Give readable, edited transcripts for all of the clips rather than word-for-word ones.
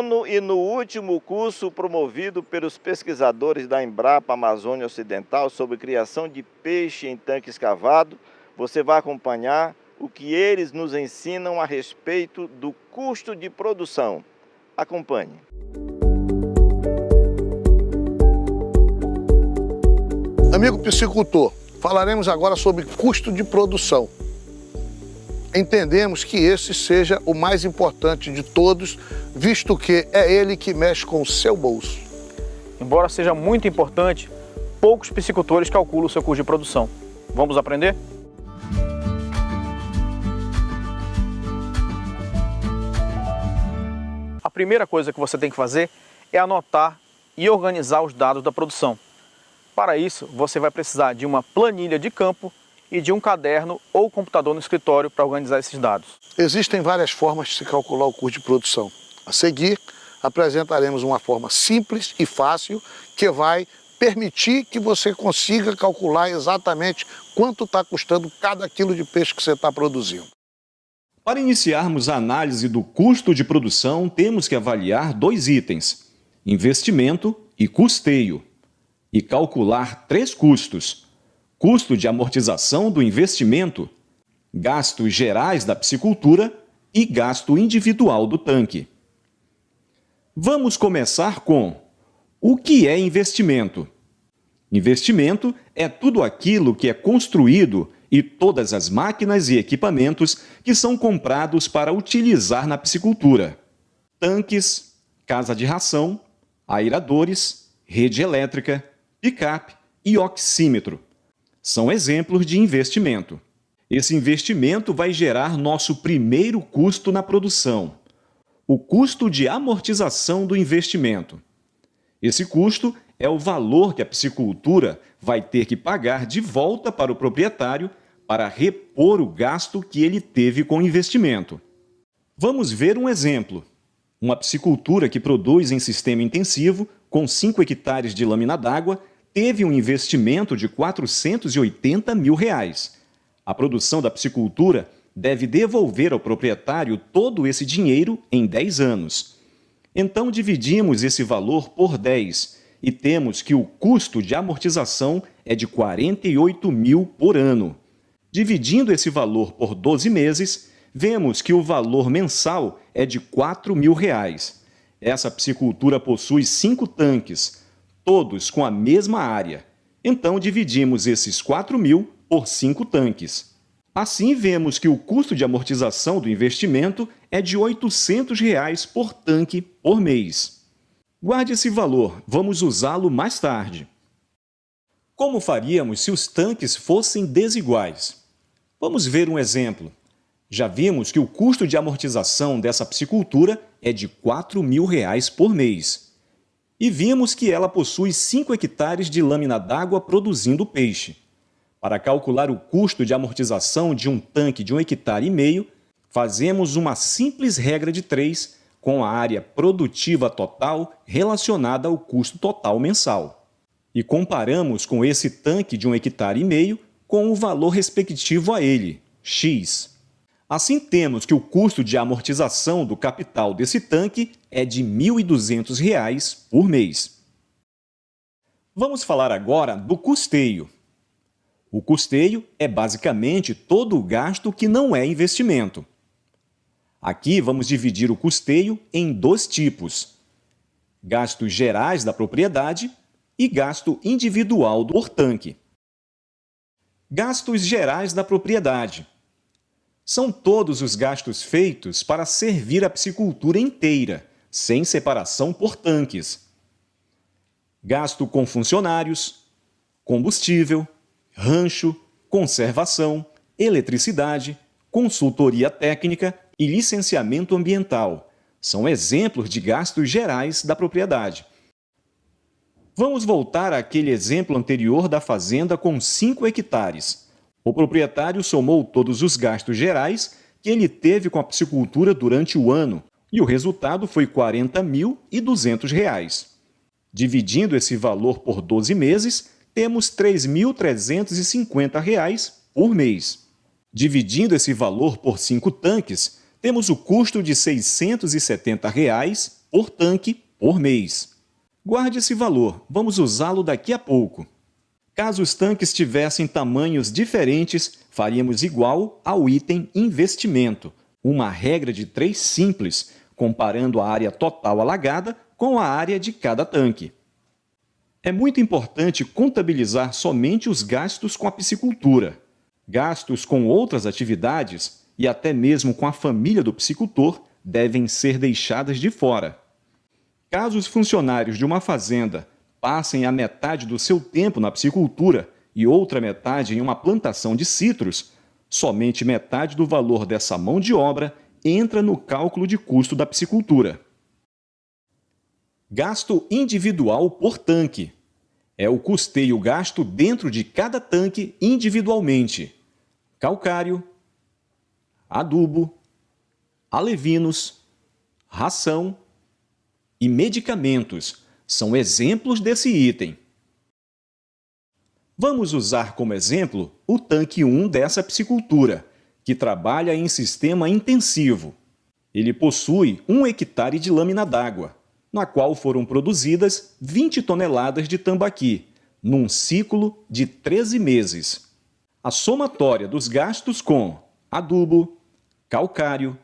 nono e no último curso promovido pelos pesquisadores da Embrapa Amazônia Ocidental sobre criação de peixe em tanque escavado, você vai acompanhar o que eles nos ensinam a respeito do custo de produção. Acompanhe. Amigo piscicultor, falaremos agora sobre custo de produção. Entendemos que esse seja o mais importante de todos, visto que é ele que mexe com o seu bolso. Embora seja muito importante, poucos piscicultores calculam o seu custo de produção. Vamos aprender? A primeira coisa que você tem que fazer é anotar e organizar os dados da produção. Para isso, você vai precisar de uma planilha de campo e de um caderno ou computador no escritório para organizar esses dados. Existem várias formas de se calcular o custo de produção. A seguir, apresentaremos uma forma simples e fácil que vai permitir que você consiga calcular exatamente quanto está custando cada quilo de peixe que você está produzindo. Para iniciarmos a análise do custo de produção, temos que avaliar dois itens: investimento e custeio, e calcular três custos: custo de amortização do investimento, gastos gerais da piscicultura e gasto individual do tanque. Vamos começar com: o que é investimento? Investimento é tudo aquilo que é construído e todas as máquinas e equipamentos que são comprados para utilizar na piscicultura. Tanques, casa de ração, aeradores, rede elétrica, picape e oxímetro são exemplos de investimento. Esse investimento vai gerar nosso primeiro custo na produção: o custo de amortização do investimento. Esse custo é o valor que a piscicultura vai ter que pagar de volta para o proprietário para repor o gasto que ele teve com o investimento. Vamos ver um exemplo. Uma piscicultura que produz em sistema intensivo, com 5 hectares de lâmina d'água, teve um investimento de R$ 480 mil. A produção da piscicultura deve devolver ao proprietário todo esse dinheiro em 10 anos. Então dividimos esse valor por 10 e temos que o custo de amortização é de R$ 48 mil por ano. Dividindo esse valor por 12 meses, vemos que o valor mensal é de R$ 4 mil. Essa piscicultura possui 5 tanques, todos com a mesma área. Então dividimos esses 4 mil por 5 tanques. Assim vemos que o custo de amortização do investimento é de R$ 800 por tanque por mês. Guarde esse valor, vamos usá-lo mais tarde. Como faríamos se os tanques fossem desiguais? Vamos ver um exemplo. Já vimos que o custo de amortização dessa piscicultura é de R$ 4 mil por mês. E vimos que ela possui 5 hectares de lâmina d'água produzindo peixe. Para calcular o custo de amortização de um tanque de 1,5 hectare, fazemos uma simples regra de 3 com a área produtiva total relacionada ao custo total mensal. E comparamos com esse tanque de 1,5 hectare com o valor respectivo a ele, X. Assim temos que o custo de amortização do capital desse tanque é de R$ 1.200 por mês. Vamos falar agora do custeio. O custeio é basicamente todo o gasto que não é investimento. Aqui vamos dividir o custeio em dois tipos: gastos gerais da propriedade e gasto individual por tanque. Gastos gerais da propriedade são todos os gastos feitos para servir a piscicultura inteira, sem separação por tanques. Gasto com funcionários, combustível, rancho, conservação, eletricidade, consultoria técnica e licenciamento ambiental. São exemplos de gastos gerais da propriedade. Vamos voltar àquele exemplo anterior da fazenda com 5 hectares. O proprietário somou todos os gastos gerais que ele teve com a piscicultura durante o ano e o resultado foi R$ 40.200. Dividindo esse valor por 12 meses, temos R$ 3.350 por mês. Dividindo esse valor por 5 tanques, temos o custo de R$ 670 por tanque por mês. Guarde esse valor, vamos usá-lo daqui a pouco. Caso os tanques tivessem tamanhos diferentes, faríamos igual ao item investimento, uma regra de 3 simples, comparando a área total alagada com a área de cada tanque. É muito importante contabilizar somente os gastos com a piscicultura. Gastos com outras atividades e até mesmo com a família do piscicultor devem ser deixadas de fora. Caso os funcionários de uma fazenda passem a metade do seu tempo na piscicultura e outra metade em uma plantação de citros, somente metade do valor dessa mão de obra entra no cálculo de custo da piscicultura. Gasto individual por tanque. É o custeio gasto dentro de cada tanque individualmente. Calcário, adubo, alevinos, ração e medicamentos são exemplos desse item. Vamos usar como exemplo o tanque 1 dessa piscicultura, que trabalha em sistema intensivo. Ele possui 1 hectare de lâmina d'água, na qual foram produzidas 20 toneladas de tambaqui, num ciclo de 13 meses. A somatória dos gastos com adubo, calcário,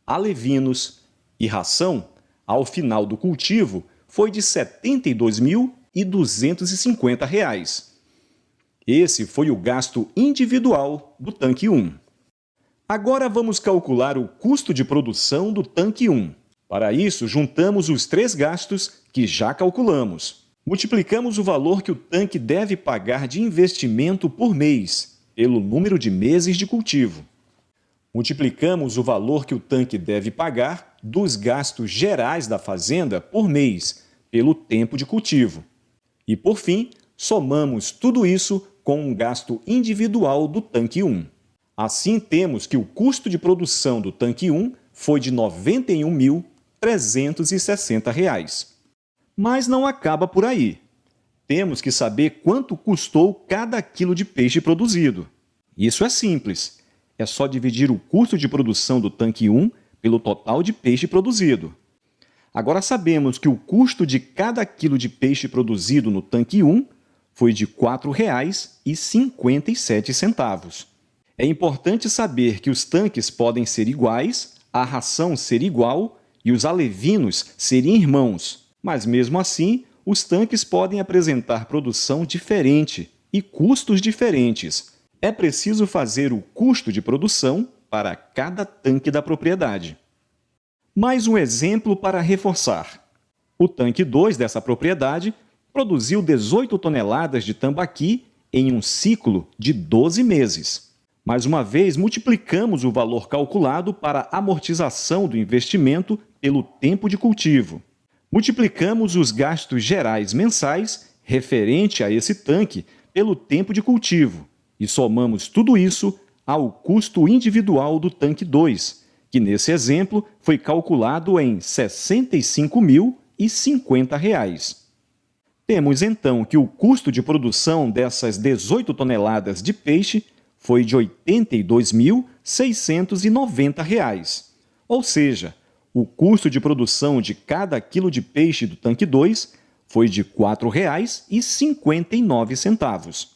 alevinos e ração, ao final do cultivo, foi de R$ 72.250. Esse foi o gasto individual do tanque 1. Agora vamos calcular o custo de produção do tanque 1. Para isso, juntamos os 3 gastos que já calculamos. Multiplicamos o valor que o tanque deve pagar de investimento por mês, pelo número de meses de cultivo. Multiplicamos o valor que o tanque deve pagar dos gastos gerais da fazenda por mês, pelo tempo de cultivo. E, por fim, somamos tudo isso com um gasto individual do tanque 1. Assim, temos que o custo de produção do tanque 1 foi de R$ 91.360. Mas não acaba por aí. Temos que saber quanto custou cada quilo de peixe produzido. Isso é simples. É só dividir o custo de produção do tanque 1 pelo total de peixe produzido. Agora sabemos que o custo de cada quilo de peixe produzido no tanque 1 foi de R$ 4,57. É importante saber que os tanques podem ser iguais, a ração ser igual e os alevinos serem irmãos, mas mesmo assim, os tanques podem apresentar produção diferente e custos diferentes. É preciso fazer o custo de produção para cada tanque da propriedade. Mais um exemplo para reforçar. O tanque 2 dessa propriedade produziu 18 toneladas de tambaqui em um ciclo de 12 meses. Mais uma vez, multiplicamos o valor calculado para amortização do investimento pelo tempo de cultivo. Multiplicamos os gastos gerais mensais referente a esse tanque pelo tempo de cultivo e somamos tudo isso ao custo individual do tanque 2, que nesse exemplo foi calculado em R$ 65.050. Temos então que o custo de produção dessas 18 toneladas de peixe foi de R$ 82.690, ou seja, o custo de produção de cada quilo de peixe do tanque 2 foi de R$ 4,59.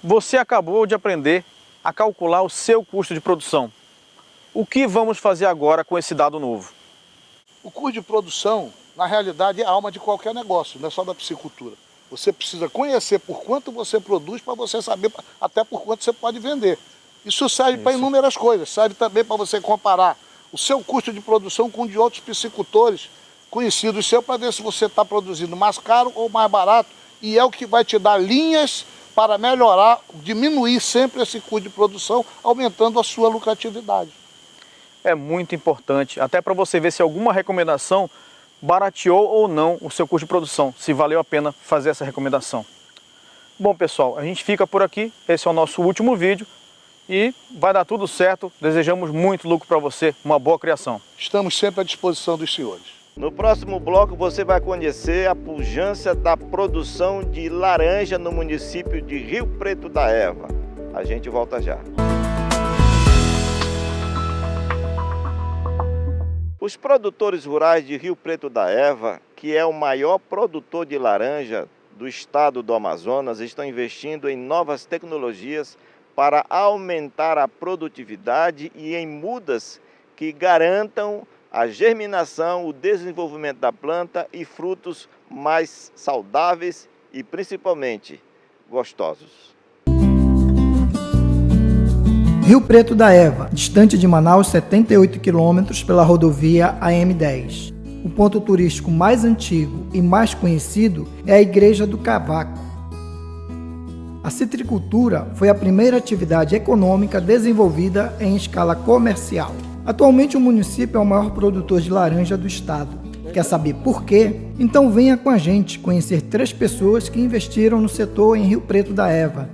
Você acabou de aprender a calcular o seu custo de produção. O que vamos fazer agora com esse dado novo? O custo de produção, na realidade, é a alma de qualquer negócio, não é só da piscicultura. Você precisa conhecer por quanto você produz para você saber até por quanto você pode vender. Isso serve para inúmeras coisas, serve também para você comparar o seu custo de produção com o de outros piscicultores conhecidos seu, para ver se você está produzindo mais caro ou mais barato, e é o que vai te dar linhas para melhorar, diminuir sempre esse custo de produção, aumentando a sua lucratividade. É muito importante, até para você ver se alguma recomendação barateou ou não o seu custo de produção, se valeu a pena fazer essa recomendação. Bom, pessoal, a gente fica por aqui, esse é o nosso último vídeo e vai dar tudo certo, desejamos muito lucro para você, uma boa criação. Estamos sempre à disposição dos senhores. No próximo bloco você vai conhecer a pujança da produção de laranja no município de Rio Preto da Eva. A gente volta já. Os produtores rurais de Rio Preto da Eva, que é o maior produtor de laranja do estado do Amazonas, estão investindo em novas tecnologias para aumentar a produtividade e em mudas que garantam a germinação, o desenvolvimento da planta e frutos mais saudáveis e principalmente gostosos. Rio Preto da Eva, distante de Manaus 78 quilômetros pela rodovia AM10. O ponto turístico mais antigo e mais conhecido é a Igreja do Cavaco. A citricultura foi a primeira atividade econômica desenvolvida em escala comercial. Atualmente o município é o maior produtor de laranja do estado. Quer saber por quê? Então venha com a gente conhecer 3 pessoas que investiram no setor em Rio Preto da Eva.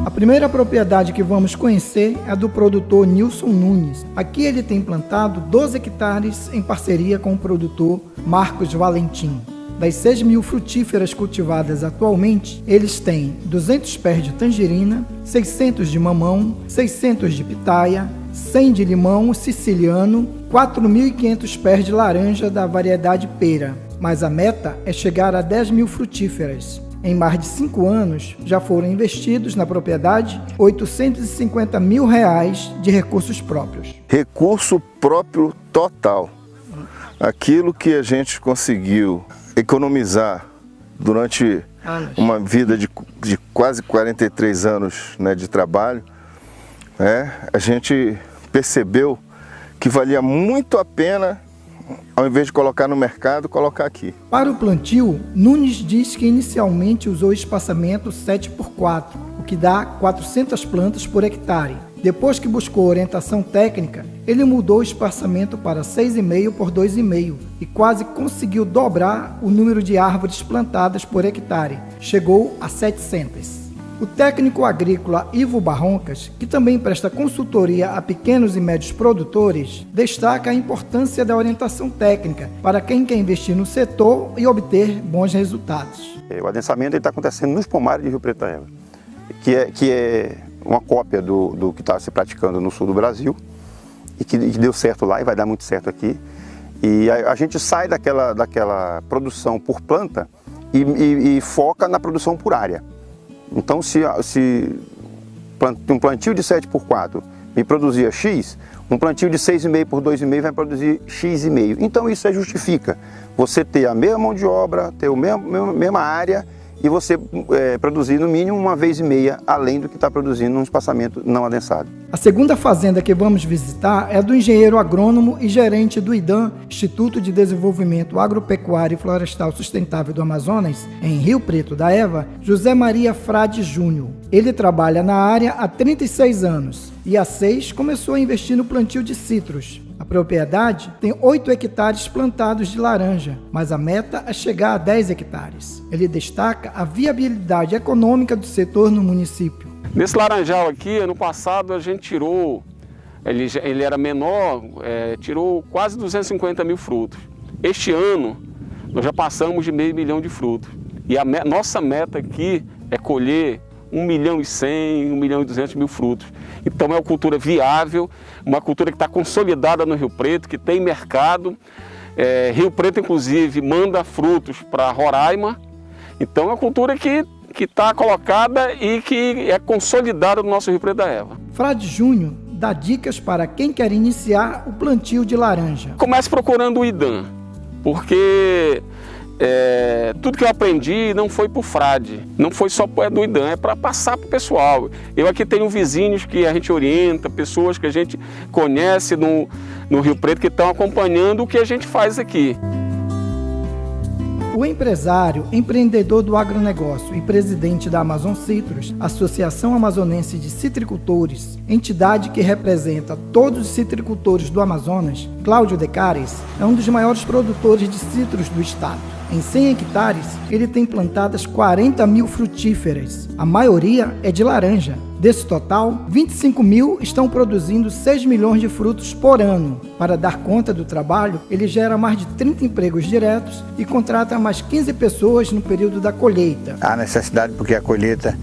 A primeira propriedade que vamos conhecer é a do produtor Nilson Nunes. Aqui ele tem plantado 12 hectares em parceria com o produtor Marcos Valentim. Das 6.000 frutíferas cultivadas atualmente, eles têm 200 pés de tangerina, 600 de mamão, 600 de pitaia, 100 de limão siciliano, 4.500 pés de laranja da variedade pera. Mas a meta é chegar a 10.000 frutíferas. Em mais de 5 anos, já foram investidos na propriedade R$ 850 mil de recursos próprios. Recurso próprio total. Aquilo que a gente conseguiu economizar durante uma vida de quase 43 anos, né, de trabalho, a gente percebeu que valia muito a pena, ao invés de colocar no mercado, colocar aqui. Para o plantio, Nunes diz que inicialmente usou espaçamento 7x4, o que dá 400 plantas por hectare. Depois que buscou orientação técnica, ele mudou o espaçamento para 6,5 por 2,5 e quase conseguiu dobrar o número de árvores plantadas por hectare. Chegou a 700. O técnico agrícola Ivo Barroncas, que também presta consultoria a pequenos e médios produtores, destaca a importância da orientação técnica para quem quer investir no setor e obter bons resultados. O adensamento está acontecendo nos pomares de Rio Preto da Eva, que é uma cópia do que está se praticando no sul do Brasil e que deu certo lá e vai dar muito certo aqui. E a gente sai daquela produção por planta e foca na produção por área. Então, se um plantio de 7x4 me produzia X, um plantio de 6,5 por 2,5 vai produzir X,5. Então, isso justifica você ter a mesma mão de obra, ter a mesma área e você produzir no mínimo 1,5 vezes, além do que está produzindo num espaçamento não adensado. A segunda fazenda que vamos visitar é do engenheiro agrônomo e gerente do IDAM, Instituto de Desenvolvimento Agropecuário e Florestal Sustentável do Amazonas, em Rio Preto da Eva, José Maria Frade Júnior. Ele trabalha na área há 36 anos e há 6 começou a investir no plantio de citros. A propriedade tem 8 hectares plantados de laranja, mas a meta é chegar a 10 hectares. Ele destaca a viabilidade econômica do setor no município. Nesse laranjal aqui, ano passado a gente tirou, ele era menor, tirou quase 250 mil frutos. Este ano nós já passamos de 500 mil de frutos. E a nossa meta aqui é colher 1.100.000, 1.200.000 frutos. Então é uma cultura viável, uma cultura que está consolidada no Rio Preto, que tem mercado. Rio Preto, inclusive, manda frutos para Roraima. Então é uma cultura que está colocada e que é consolidada no nosso Rio Preto da Eva. Frade Júnior dá dicas para quem quer iniciar o plantio de laranja. Comece procurando o IDAM, porque tudo que eu aprendi não foi por Frade, não foi só do IDAM, é para passar para o pessoal. Eu aqui tenho vizinhos que a gente orienta, pessoas que a gente conhece no Rio Preto que estão acompanhando o que a gente faz aqui. O empresário, empreendedor do agronegócio e presidente da Amazon Citrus, Associação Amazonense de Citricultores, entidade que representa todos os citricultores do Amazonas, Cláudio Decares, é um dos maiores produtores de citros do estado. Em 100 hectares, ele tem plantadas 40.000 frutíferas. A maioria é de laranja. Desse total, 25.000 estão produzindo 6 milhões de frutos por ano. Para dar conta do trabalho, ele gera mais de 30 empregos diretos e contrata mais 15 pessoas no período da colheita. Há necessidade porque a colheita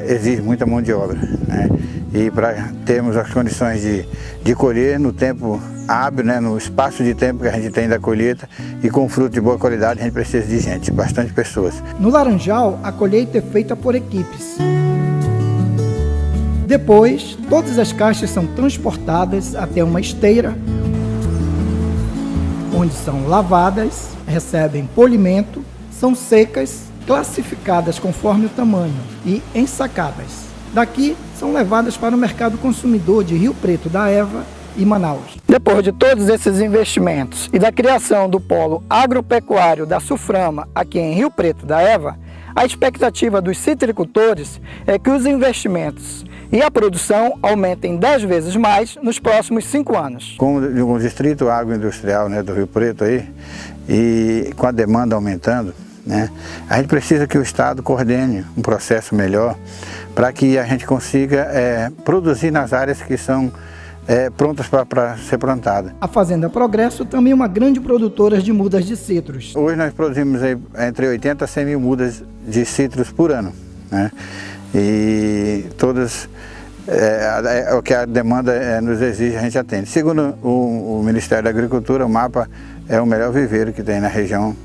exige muita mão de obra, né? E para termos as condições de colher no tempo hábil, né, no espaço de tempo que a gente tem da colheita e com fruto de boa qualidade, a gente precisa de gente, bastante pessoas. No Laranjal, a colheita é feita por equipes. Depois, todas as caixas são transportadas até uma esteira, onde são lavadas, recebem polimento, são secas, classificadas conforme o tamanho e ensacadas. Daqui, são levadas para o mercado consumidor de Rio Preto da Eva e Manaus. Depois de todos esses investimentos e da criação do polo agropecuário da Suframa aqui em Rio Preto da Eva, a expectativa dos citricultores é que os investimentos e a produção aumentem 10 vezes mais nos próximos 5 anos. Com o distrito agroindustrial, né, do Rio Preto aí, e com a demanda aumentando, né, a gente precisa que o Estado coordene um processo melhor para que a gente consiga produzir nas áreas que são prontas para ser plantada. A Fazenda Progresso também é uma grande produtora de mudas de citros. Hoje nós produzimos aí entre 80 a 100 mil mudas de citros por ano, né? E todas o que a demanda nos exige, a gente atende. Segundo o Ministério da Agricultura, o MAPA é o melhor viveiro que tem na região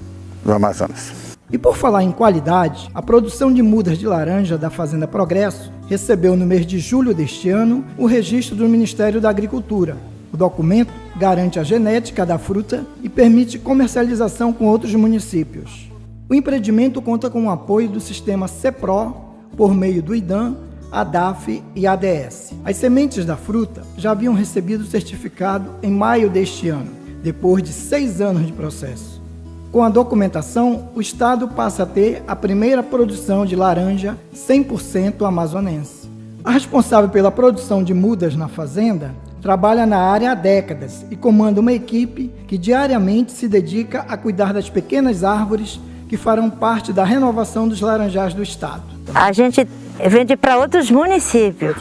do Amazonas. E por falar em qualidade, a produção de mudas de laranja da Fazenda Progresso recebeu no mês de julho deste ano o registro do Ministério da Agricultura. O documento garante a genética da fruta e permite comercialização com outros municípios. O empreendimento conta com o apoio do sistema CEPRO por meio do IDAM, ADAF e ADS. As sementes da fruta já haviam recebido o certificado em maio deste ano, depois de 6 anos de processo. Com a documentação, o Estado passa a ter a primeira produção de laranja 100% amazonense. A responsável pela produção de mudas na fazenda trabalha na área há décadas e comanda uma equipe que diariamente se dedica a cuidar das pequenas árvores que farão parte da renovação dos laranjais do Estado. A gente vende para outros municípios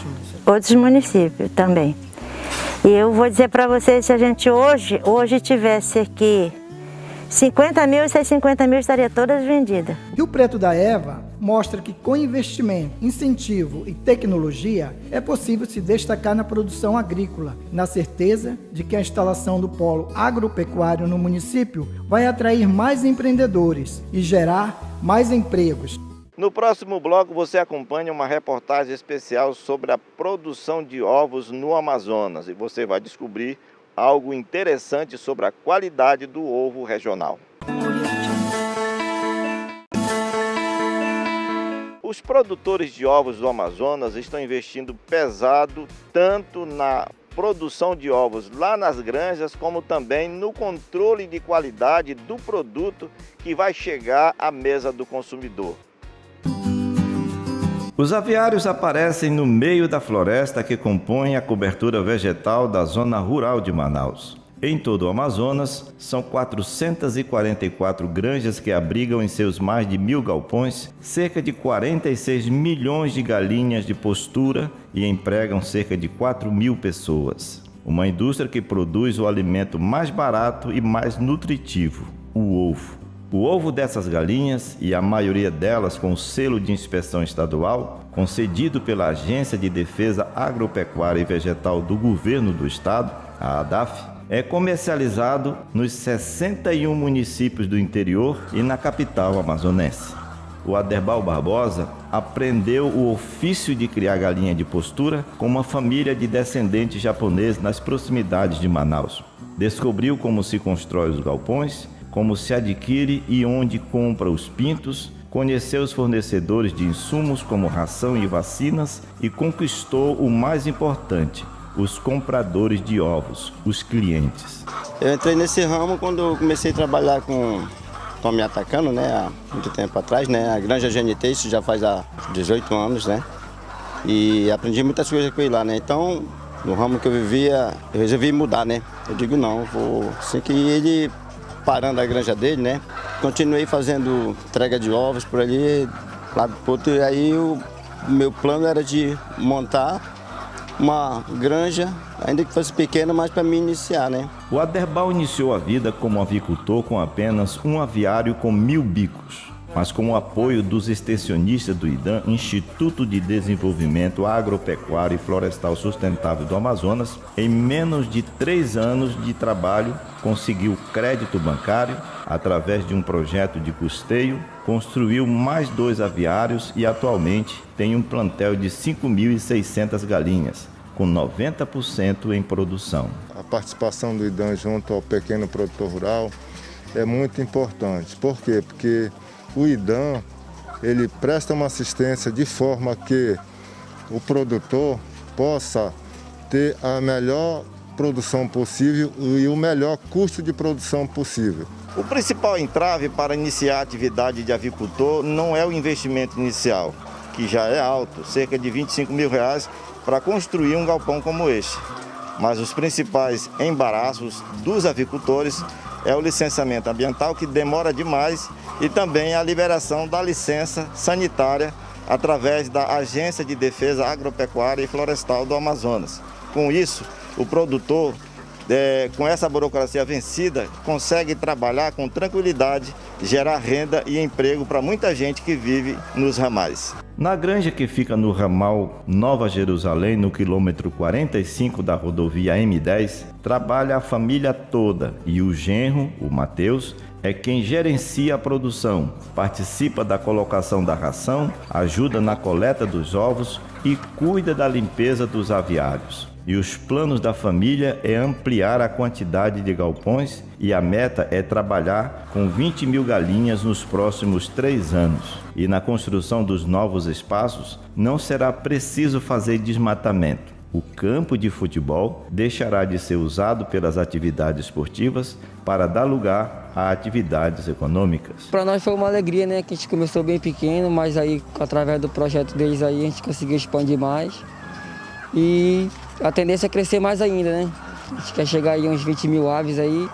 também. E eu vou dizer para vocês, se a gente hoje tivesse aqui 50 mil, essas 50 mil estariam todas vendidas. Rio Preto da Eva mostra que com investimento, incentivo e tecnologia é possível se destacar na produção agrícola, na certeza de que a instalação do polo agropecuário no município vai atrair mais empreendedores e gerar mais empregos. No próximo bloco você acompanha uma reportagem especial sobre a produção de ovos no Amazonas e você vai descobrir algo interessante sobre a qualidade do ovo regional. Os produtores de ovos do Amazonas estão investindo pesado tanto na produção de ovos lá nas granjas, como também no controle de qualidade do produto que vai chegar à mesa do consumidor. Os aviários aparecem no meio da floresta que compõe a cobertura vegetal da zona rural de Manaus. Em todo o Amazonas, são 444 granjas que abrigam em seus mais de 1.000 galpões cerca de 46 milhões de galinhas de postura e empregam cerca de 4.000 pessoas. Uma indústria que produz o alimento mais barato e mais nutritivo, o ovo. O ovo dessas galinhas, e a maioria delas com o selo de inspeção estadual, concedido pela Agência de Defesa Agropecuária e Vegetal do Governo do Estado, a ADAF, é comercializado nos 61 municípios do interior e na capital amazonense. O Aderbal Barbosa aprendeu o ofício de criar galinha de postura com uma família de descendentes japoneses nas proximidades de Manaus. Descobriu como se constrói os galpões, como se adquire e onde compra os pintos, conheceu os fornecedores de insumos como ração e vacinas e conquistou o mais importante, os compradores de ovos, os clientes. Eu entrei nesse ramo quando eu comecei a trabalhar com me atacando, né, há muito tempo atrás, né, a Granja GNT, isso já faz há 18 anos, né, e aprendi muitas coisas com ele lá, né, então no ramo que eu vivia, eu resolvi mudar, né, eu digo não, vou, assim que ele parando a granja dele, né? Continuei fazendo entrega de ovos por ali, lá do outro, e aí o meu plano era de montar uma granja, ainda que fosse pequena, mas para me iniciar, né? O Aderbal iniciou a vida como avicultor com apenas um aviário com 1.000 bicos. mas com o apoio dos extensionistas do IDAM, Instituto de Desenvolvimento Agropecuário e Florestal Sustentável do Amazonas, em menos de 3 anos de trabalho, conseguiu crédito bancário através de um projeto de custeio, construiu mais 2 aviários e atualmente tem um plantel de 5.600 galinhas, com 90% em produção. A participação do IDAM junto ao pequeno produtor rural é muito importante. Por quê? Porque o IDAM ele presta uma assistência de forma que o produtor possa ter a melhor produção possível e o melhor custo de produção possível. O principal entrave para iniciar a atividade de avicultor não é o investimento inicial, que já é alto, cerca de R$25 mil para construir um galpão como este. Mas os principais embaraços dos avicultores é o licenciamento ambiental, que demora demais, e também a liberação da licença sanitária através da Agência de Defesa Agropecuária e Florestal do Amazonas. Com isso, o produtor, com essa burocracia vencida, consegue trabalhar com tranquilidade, gerar renda e emprego para muita gente que vive nos ramais. Na granja que fica no ramal Nova Jerusalém, no quilômetro 45 da rodovia M10, trabalha a família toda e o genro, o Matheus, é quem gerencia a produção, participa da colocação da ração, ajuda na coleta dos ovos e cuida da limpeza dos aviários. E os planos da família é ampliar a quantidade de galpões e a meta é trabalhar com 20 mil galinhas nos próximos 3 anos. E na construção dos novos espaços não será preciso fazer desmatamento. O campo de futebol deixará de ser usado pelas atividades esportivas para dar lugar a atividades econômicas. Para nós foi uma alegria, né? Que a gente começou bem pequeno, mas aí através do projeto deles aí a gente conseguiu expandir mais. E a tendência é crescer mais ainda, né? A gente quer chegar aí a uns 20 mil aves aí.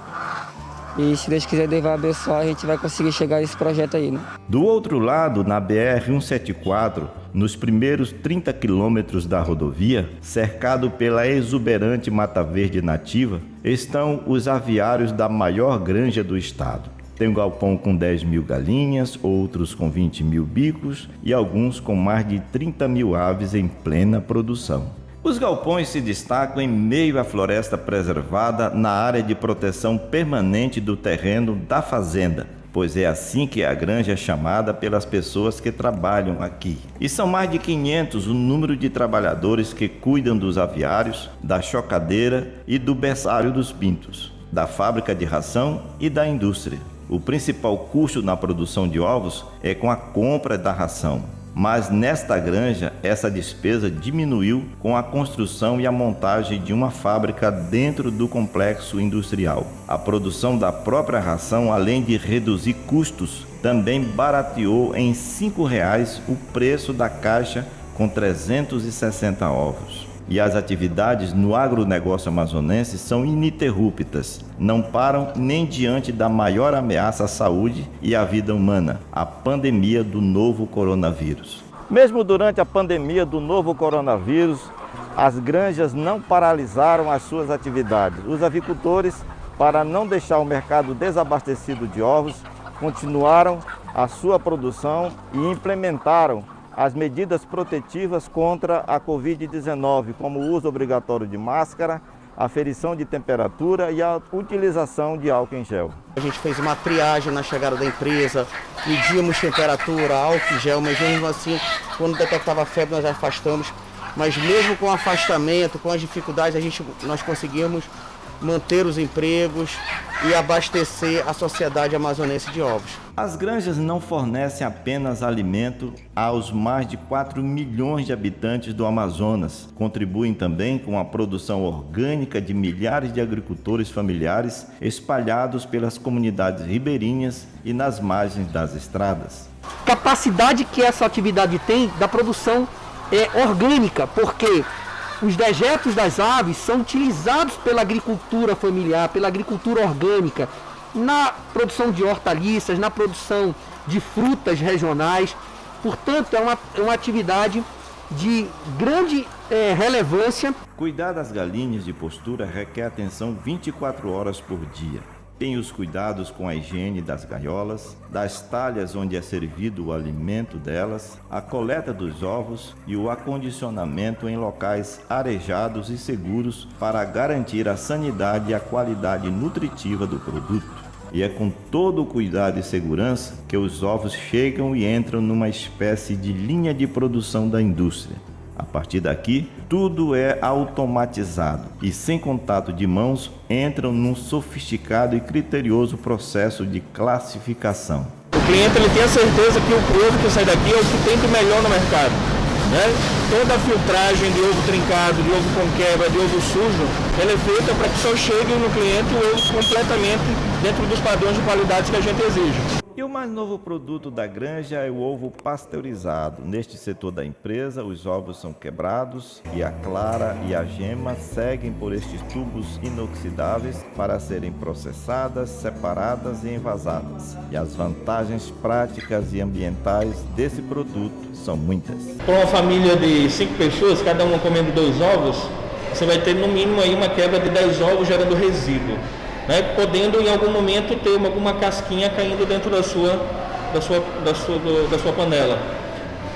E se Deus quiser, Deus vai abençoar, a gente vai conseguir chegar a esse projeto aí, né? Do outro lado, na BR-174, nos primeiros 30 quilômetros da rodovia, cercado pela exuberante mata verde nativa, estão os aviários da maior granja do estado. Tem um galpão com 10 mil galinhas, outros com 20 mil bicos e alguns com mais de 30 mil aves em plena produção. Os galpões se destacam em meio à floresta preservada na área de proteção permanente do terreno da fazenda, pois é assim que a granja é chamada pelas pessoas que trabalham aqui. E são mais de 500 o número de trabalhadores que cuidam dos aviários, da chocadeira e do berçário dos pintos, da fábrica de ração e da indústria. O principal custo na produção de ovos é com a compra da ração. Mas nesta granja, essa despesa diminuiu com a construção e a montagem de uma fábrica dentro do complexo industrial. A produção da própria ração, além de reduzir custos, também barateou em R$ 5,00 o preço da caixa com 360 ovos. E as atividades no agronegócio amazonense são ininterruptas, não param nem diante da maior ameaça à saúde e à vida humana, a pandemia do novo coronavírus. Mesmo durante a pandemia do novo coronavírus, as granjas não paralisaram as suas atividades. Os avicultores, para não deixar o mercado desabastecido de ovos, continuaram a sua produção e implementaram as medidas protetivas contra a Covid-19, como o uso obrigatório de máscara, aferição de temperatura e a utilização de álcool em gel. A gente fez uma triagem na chegada da empresa, medíamos temperatura, álcool em gel, mas mesmo assim, quando detectava febre, nós afastamos. Mas mesmo com o afastamento, com as dificuldades, nós conseguimos manter os empregos e abastecer a sociedade amazonense de ovos. As granjas não fornecem apenas alimento aos mais de 4 milhões de habitantes do Amazonas. Contribuem também com a produção orgânica de milhares de agricultores familiares espalhados pelas comunidades ribeirinhas e nas margens das estradas. Capacidade que essa atividade tem da produção orgânica, porque os dejetos das aves são utilizados pela agricultura familiar, pela agricultura orgânica, na produção de hortaliças, na produção de frutas regionais. Portanto, é uma atividade de grande relevância. Cuidar das galinhas de postura requer atenção 24 horas por dia. tem os cuidados com a higiene das gaiolas, das talhas onde é servido o alimento delas, a coleta dos ovos e o acondicionamento em locais arejados e seguros para garantir a sanidade e a qualidade nutritiva do produto. E é com todo o cuidado e segurança que os ovos chegam e entram numa espécie de linha de produção da indústria. A partir daqui, tudo é automatizado e, sem contato de mãos, entram num sofisticado e criterioso processo de classificação. O cliente ele tem a certeza que o ovo que sai daqui é o que tem de melhor no mercado, né? Toda a filtragem de ovo trincado, de ovo com quebra, de ovo sujo, ela é feita para que só chegue no cliente o ovo completamente dentro dos padrões de qualidade que a gente exige. E o mais novo produto da granja é o ovo pasteurizado. Neste setor da empresa, os ovos são quebrados e a clara e a gema seguem por estes tubos inoxidáveis para serem processadas, separadas e envasadas. E as vantagens práticas e ambientais desse produto são muitas. Para uma família de 5 pessoas, cada uma comendo 2 ovos, você vai ter no mínimo aí uma quebra de 10 ovos gerando resíduo, né? Podendo em algum momento ter alguma casquinha caindo dentro da sua panela.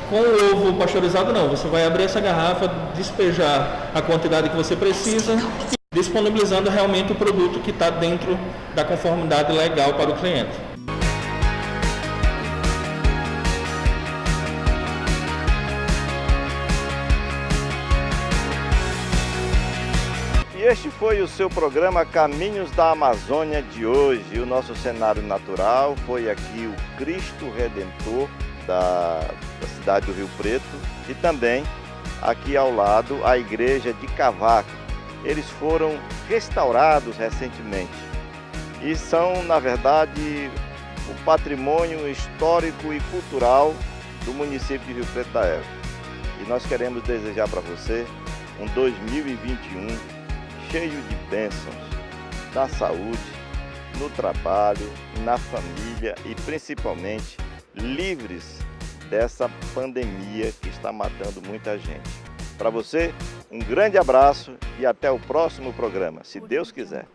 Com o ovo pasteurizado não, você vai abrir essa garrafa, despejar a quantidade que você precisa, disponibilizando realmente o produto que está dentro da conformidade legal para o cliente. E este foi o seu programa Caminhos da Amazônia de hoje. O nosso cenário natural foi aqui o Cristo Redentor da cidade do Rio Preto e também aqui ao lado a igreja de Cavaco. Eles foram restaurados recentemente e são, na verdade, o patrimônio histórico e cultural do município de Rio Preto da Eva. E nós queremos desejar para você um 2021 cheio de bênçãos na saúde, no trabalho, na família e principalmente livres dessa pandemia que está matando muita gente. Para você, um grande abraço e até o próximo programa, se Deus quiser.